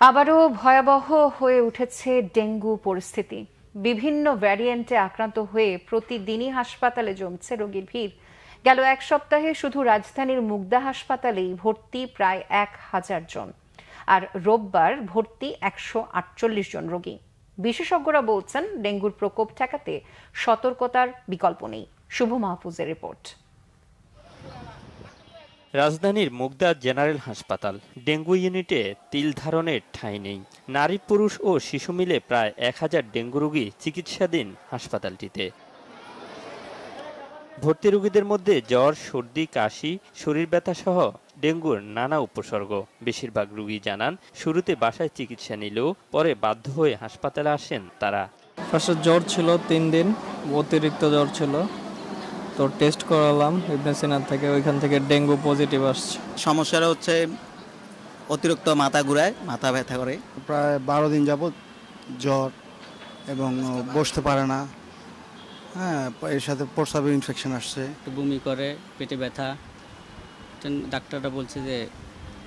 আবারও ভয়াবহ হয়ে উঠেছে ডেঙ্গু পরিস্থিতি। বিভিন্ন ভ্যারিয়েন্টে আক্রান্ত হয়ে প্রতিদিনই হাসপাতালে জমছে রোগীর ভিড়। গেল এক সপ্তাহে শুধু রাজধানীর মুগদা হাসপাতালেই ভর্তি প্রায় ১,০০০ জন, আর রোববার ভর্তি ১৪৮ জন রোগী। বিশেষজ্ঞরা বলছেন, ডেঙ্গুর প্রকোপ ঠেকাতে সতর্কতার বিকল্প নেই। শুভ মাহফুজের রিপোর্ট। রাজধানীর মুগদা জেনারেল হাসপাতাল ডেঙ্গু ইউনিটে তিল ধারণের ঠাঁই নেই। নারী, পুরুষ ও শিশু মিলে প্রায় ১,০০০ ডেঙ্গু রোগী চিকিৎসাধীন হাসপাতালটিতে। ভর্তি রোগীদের মধ্যে জ্বর, সর্দি, কাশি, শরীর ব্যথা সহ ডেঙ্গুর নানা উপসর্গ। বেশিরভাগ রোগী জানান, শুরুতে বাসায় চিকিৎসা নিলেও পরে বাধ্য হয়ে হাসপাতালে আসেন তারা। ফার্স্টে জ্বর ছিল ৩ দিন, অতিরিক্ত জ্বর ছিল, তো টেস্ট করালাম ইবনে সিনা থেকে, ওইখান থেকে ডেঙ্গু পজিটিভ আসছে। সমস্যাটা হচ্ছে অতিরিক্ত মাথা ঘুরায়, মাথা ব্যথা করে। প্রায় ১২ দিন যাবত জ্বর এবং বসতে পারে না। হ্যাঁ, এর সাথে প্রস্রাবের ইনফেকশন আসছে, বমি করে, পেটে ব্যথা। ডাক্তাররা বলছে যে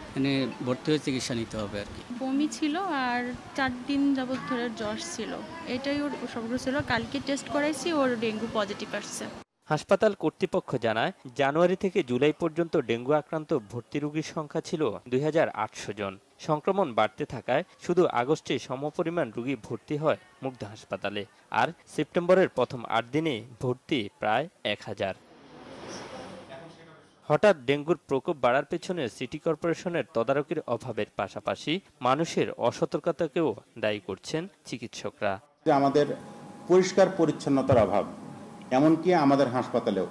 এখানে ভর্তি হয়ে চিকিৎসা নিতে হবে আর কি। বমি ছিল আর ৪ দিন যাবত ধরে জ্বর ছিল, এটাই ওর সবগুলো ছিল। কালকে টেস্ট করাইছি, ওর ডেঙ্গু পজিটিভ আসছে। হাসপাতাল কর্তৃপক্ষ জানায়, জানুয়ারি থেকে জুলাই পর্যন্ত ডেঙ্গু আক্রান্ত ভর্তি রোগীর সংখ্যা ছিল ২,৮০০ জন। সংক্রমণ বাড়তে থাকায় শুধু আগস্টে সমপরিমাণ রোগী ভর্তি হয় মুগদা হাসপাতালে, আর সেপ্টেম্বরের প্রথম ৮ দিনে ভর্তি প্রায় ১,০০০। হঠাৎ ডেঙ্গুর প্রকোপ বাড়ার পেছনে সিটি কর্পোরেশনের তদারকির অভাবের পাশাপাশি মানুষের অসতর্কতাকেও দায়ী করছেন চিকিৎসকরা। আমাদের পরিষ্কার পরিচ্ছন্নতার অভাব, এমনকি আমাদের হাসপাতালেও।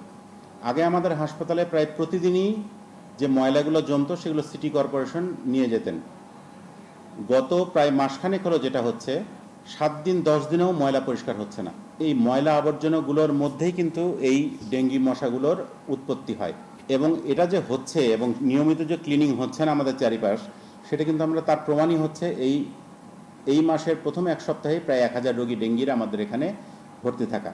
আগে আমাদের হাসপাতালে প্রায় প্রতিদিনই যে ময়লাগুলো জমতো সেগুলো সিটি কর্পোরেশন নিয়ে যেতেন। গত প্রায় মাসখানেক হলো যেটা হচ্ছে, ৭ দিন ১০ দিনেও ময়লা পরিষ্কার হচ্ছে না। এই ময়লা আবর্জনাগুলোর মধ্যেই কিন্তু এই ডেঙ্গি মশাগুলোর উৎপত্তি হয়, এবং এটা যে হচ্ছে এবং নিয়মিত যে ক্লিনিং হচ্ছে না আমাদের চারিপাশ, সেটা কিন্তু আমরা তার প্রমাণই হচ্ছে এই মাসের প্রথম এক সপ্তাহে প্রায় ১,০০০ রোগী ডেঙ্গির আমাদের এখানে ভর্তি থাকা।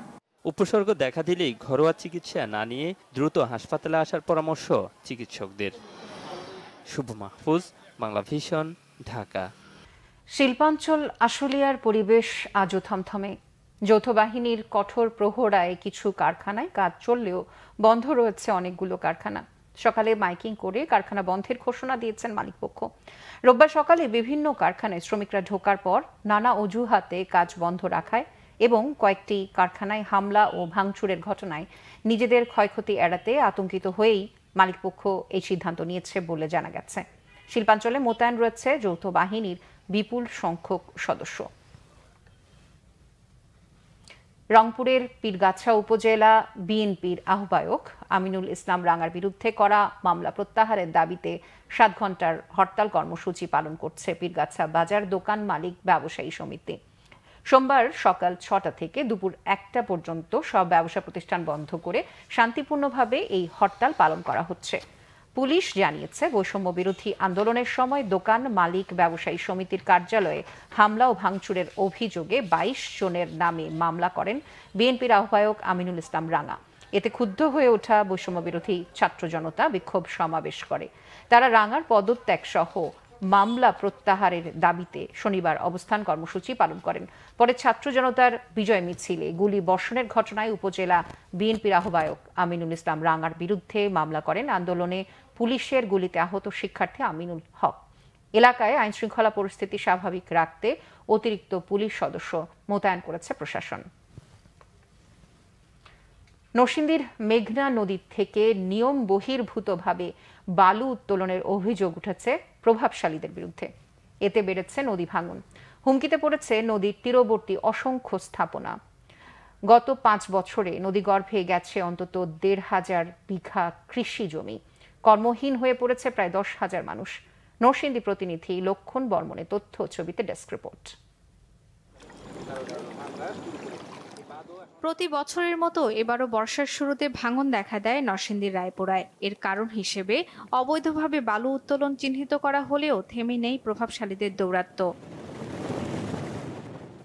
উপসর্গ দেখা দিলেই ঘরোয়া চিকিৎসা না নিয়ে দ্রুত হাসপাতালে আসার পরামর্শ চিকিৎসকদের। শুভ মাহফুজ, বাংলা ভিশন, ঢাকা। শিল্পাঞ্চল আশুলিয়ার পরিবেশ আজও থমথমে। যৌথ বাহিনীর কঠোর প্রহরায় কিছু কারখানায় কাজ চললেও বন্ধ রয়েছে অনেকগুলো কারখানা। সকালে মাইকিং করে কারখানা বন্ধের ঘোষণা দিয়েছেন মালিকপক্ষ। রোববার সকালে বিভিন্ন কারখানায় শ্রমিকরা ঢোকার পর নানা অজুহাতে কাজ বন্ধ রাখায় এবং কয়েকটি কারখানায় হামলা ও ভাঙচুরের ঘটনায় নিজেদের ক্ষয়ক্ষতি এড়াতে আতঙ্কিত হয়েই মালিকপক্ষ এই সিদ্ধান্ত নিয়েছে বলে জানা গেছে। শিল্পাঞ্চলে মোতায়েন রয়েছে যৌথ বাহিনীর বিপুল সংখ্যক সদস্য। রংপুরের পীরগাছা উপজেলা বিএনপির আহ্বায়ক আমিনুল ইসলাম রাঙার বিরুদ্ধে করা মামলা প্রত্যাহারের দাবিতে ৭ ঘণ্টার হরতাল কর্মসূচি পালন করছে পীরগাছা বাজার দোকান মালিক ব্যবসায়ী সমিতি। সোমবার সকাল ৬টা থেকে দুপুর ১টা পর্যন্ত সব ব্যবসা প্রতিষ্ঠান বন্ধ করে শান্তিপূর্ণভাবে এই হরতাল পালন করা হচ্ছে। পুলিশ জানিয়েছে, বৈষম্য বিরোধী আন্দোলনের সময় দোকান মালিক ব্যবসায়ী সমিতির কার্যালয়ে হামলা ও ভাঙচুরের অভিযোগে ২২ জনের নামে মামলা করেন বিএনপির আহ্বায়ক আমিনুল ইসলাম রাঙা। এতে ক্ষুব্ধ হয়ে ওঠা বৈষম্য বিরোধী ছাত্র জনতা বিক্ষোভ সমাবেশ করে। তারা রাঙার পদত্যাগ সহ মামলা প্রত্যাহারের দাবিতে শনিবার অবস্থান কর্মসূচি পালন করেন। পরে ছাত্র জনতার বিজয় মিছিলে গুলি বর্ষণের ঘটনায় উপজেলা বিএনপির আহ্বায়ক আমিনুল ইসলাম রাঙার বিরুদ্ধে মামলা করেন আন্দোলনে পুলিশের গুলিতে আহত শিক্ষার্থী আমিনুল হক। এলাকায় আইনশৃঙ্খলা পরিস্থিতি স্বাভাবিক রাখতে অতিরিক্ত পুলিশ সদস্য মোতায়েন করেছে প্রশাসন। নরসিংদীর মেঘনা নদী থেকে নিয়ম বহির্ভূতভাবে বালু উত্তোলনের অভিযোগ উঠেছে প্রভাবশালীদের বিরুদ্ধে। এতে বেড়েছে নদী ভাঙন, হুমকিতে পড়েছে নদীর তীরবর্তী অসংখ্য স্থাপনা। গত ৫ বছরে নদীগর্ভে গেছে অন্তত ১,৫০০ বিঘা কৃষি জমি। কর্মহীন হয়ে পড়েছে প্রায় ১০,০০০ মানুষ। নরসিংদী প্রতিনিধি লক্ষণ বর্মনের তথ্য, ছবিতে ডেস্ক রিপোর্ট। প্রতি বছরের মতো এবারও বর্ষার শুরুতে ভাঙন দেখা দেয় নরসিংদীর রায়পুরায়। এর কারণ হিসেবে অবৈধভাবে বালু উত্তোলন চিহ্নিত করা হলেও থেমে নেই প্রভাবশালীদের দৌরাত্ম্য।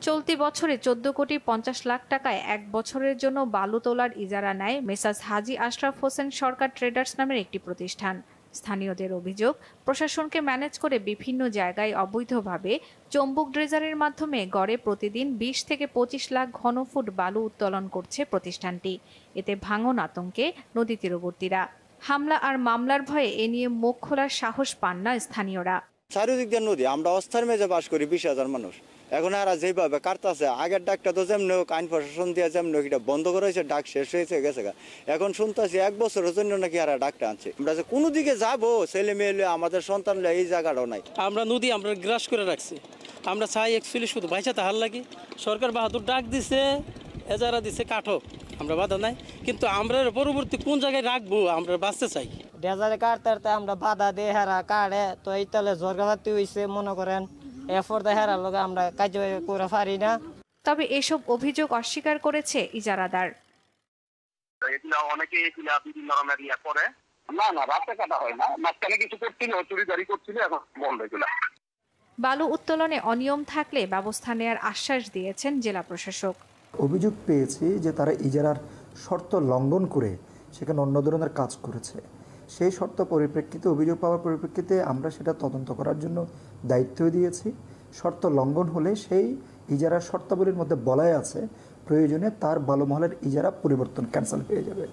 চলতি বছরে ১৪,৫০,০০,০০০ টাকায় ১ বছরের জন্য বালু তোলার ইজারা নেয় মেসার্স হাজী আশরাফ হোসেন সরকার ট্রেডার্স নামের একটি প্রতিষ্ঠান। স্থানীয়দের অভিযোগ, প্রশাসনকে ম্যানেজ করে বিভিন্ন জায়গায় অবৈধভাবে চম্বুক ড্রেজারের মাধ্যমে গড়ে প্রতিদিন 20 থেকে 25 লাখ ঘনফুট বালু উত্তোলন করছে প্রতিষ্ঠানটি। এতে ভাঙন আতঙ্কে নদী তীরবর্তীরা। হামলা আর মামলার ভয়ে এ নিয়ে মুখ খোলার সাহস পান না স্থানীয়রা। চারিদিক দিয়ে নদী, আমরা অস্থার মেজে বাস করি 20,000 মানুষ। এখন আর যেভাবে কাটতেছে, আগের ডাকটা তো যেমন আইন প্রশাসন দিয়ে যেমন এটা বন্ধ করা হয়েছে, ডাক শেষ হয়েছে গেছে। এখন শুনতেছি 1 বছরের জন্য নাকি আর ডাকটা আনছে। আমরা যে কোনো দিকে যাবো, ছেলে মেয়ে আমাদের সন্তান এই জায়গাটাও নাই। আমরা নদী আমরা গ্রাস করে রাখছি। আমরা চাই অ্যাকচুয়ালি শুধু ভাইসা তাহার লাগে সরকার বাহাদুর ডাক দিছে, এজারা দিছে কাঠো, আমরা বাধা নাই। কিন্তু আমরা পরবর্তী কোন জায়গায় রাখবো আমরা বাঁচতে চাই। ডেজারে কাটতে আমরা বাধা দিয়ে হেরা কাটে, তো এই তাহলে জর্গাঘাতি হয়েছে মনে করেন, এরপর হেরার লগে আমরা কাজ করে পারি না। তবে এসব অভিযোগ অস্বীকার করেছে ইজারাদার। অনেকে বিভিন্ন রকমের ইয়া করে, না রাতে কাটা হয় না, মাঝখানে কিছু করছিল, চুরিদারি করছিল, এখন বন্ধ এগুলা। বালু উত্তোলনে অনিয়ম থাকলে ব্যবস্থা নেওয়ার আশ্বাস দিয়েছেন জেলা প্রশাসক। অভিযোগ পেয়েছি যে তারা ইজারার শর্ত লঙ্ঘন করে সেখানে অন্য ধরনের কাজ করেছে। সেই শর্ত পরিপ্রেক্ষিতে, অভিযোগ পাওয়ার পরিপ্রেক্ষিতে আমরা সেটা তদন্ত করার জন্য দায়িত্ব দিয়েছি। শর্ত লঙ্ঘন হলে সেই ইজারার শর্তাবলীর মধ্যে বলাই আছে প্রয়োজনে তার বালুমহলের ইজারা পরিবর্তন ক্যান্সেল হয়ে যাবে।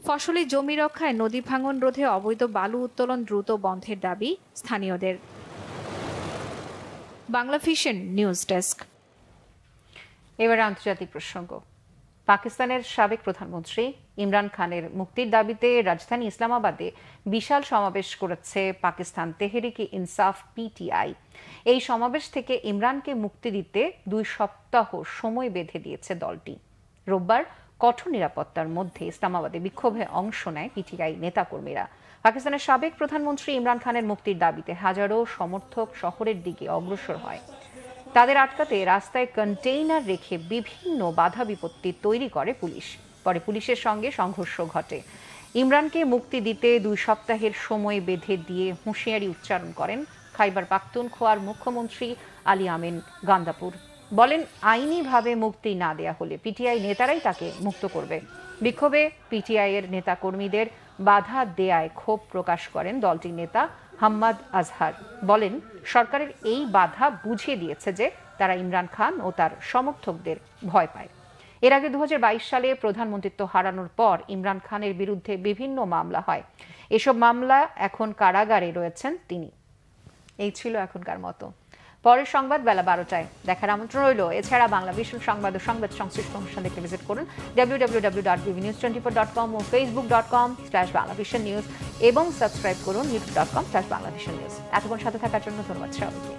ফসলি জমি রক্ষায় নদী ভাঙন রোধে অবৈধ বালু উত্তোলন দ্রুত বন্ধের দাবি স্থানীয়দের। Bangla vision news desk. এবার আন্তর্জাতিক প্রসঙ্গ। পাকিস্তানের সাবেক প্রধানমন্ত্রী ইমরান খানের মুক্তির দাবিতে রাজধানী ইসলামাবাদে বিশাল সমাবেশ করেছে পাকিস্তান তেহরিক ইনসাফ পিটিআই। এই সমাবেশ থেকে ইমরানকে মুক্তি দিতে 2 সপ্তাহ সময় বেঁধে দিয়েছে দলটি। রোববার কঠোর নিরাপত্তার মধ্যে ইসলামাবাদে বিক্ষোভে অংশ নেয় পিটিআই নেতাকর্মীরা। পাকিস্তানের সাবেক প্রধানমন্ত্রী ইমরান খানের মুক্তির দাবিতে হাজারো সমর্থক শহরের দিকে অগ্রসর হয়। তাদের আটকাতে রাস্তায় কন্টেইনার রেখে বিভিন্ন বাধা বিপত্তি তৈরি করে পুলিশ। পরে পুলিশের সঙ্গে সংঘর্ষ ঘটে। ইমরানকে মুক্তি দিতে 2 সপ্তাহের সময় বেঁধে দিয়ে হুঁশিয়ারি উচ্চারণ করেন খাইবার পাখতুনখোয়ার মুখ্যমন্ত্রী আলী আমিন গান্দাপুর। বলেন, আইনিভাবে মুক্তি না দেয়া হলে পিটিআই নেতারাই তাকে মুক্ত করবে। বিক্ষোভে পিটিআই এর নেতাকর্মীদের বাধা দেয়ায় ক্ষোভ প্রকাশ করেন দলটির নেতা হাম্মাদ আজহার। বলেন, সরকারের এই বাধা বুঝিয়ে দিয়েছে যে তারা ইমরান খান ও তার সমর্থকদের ভয় পায়। এর আগে 2022 সালে প্রধানমন্ত্রিত্ব হারানোর পর ইমরান খানের বিরুদ্ধে বিভিন্ন মামলা হয়। এসব মামলা এখন কারাগারে রয়েছেন তিনি। এই ছিল এখনকার মতো। পরের সংবাদ বেলা 12টায় দেখার আমন্ত্রণ রইল। এছাড়া বাংলা ভিশন সংবাদ ও সংবাদ সংশ্লিষ্ট অনুষ্ঠান দেখতে ভিজিট করুন www.bvnews24.com ও facebook.com/banglavisionnews এবং সাবস্ক্রাইব করুন youtube.com/banglavisionnews। এতক্ষণ সাথে থাকার জন্য ধন্যবাদ সবাইকে।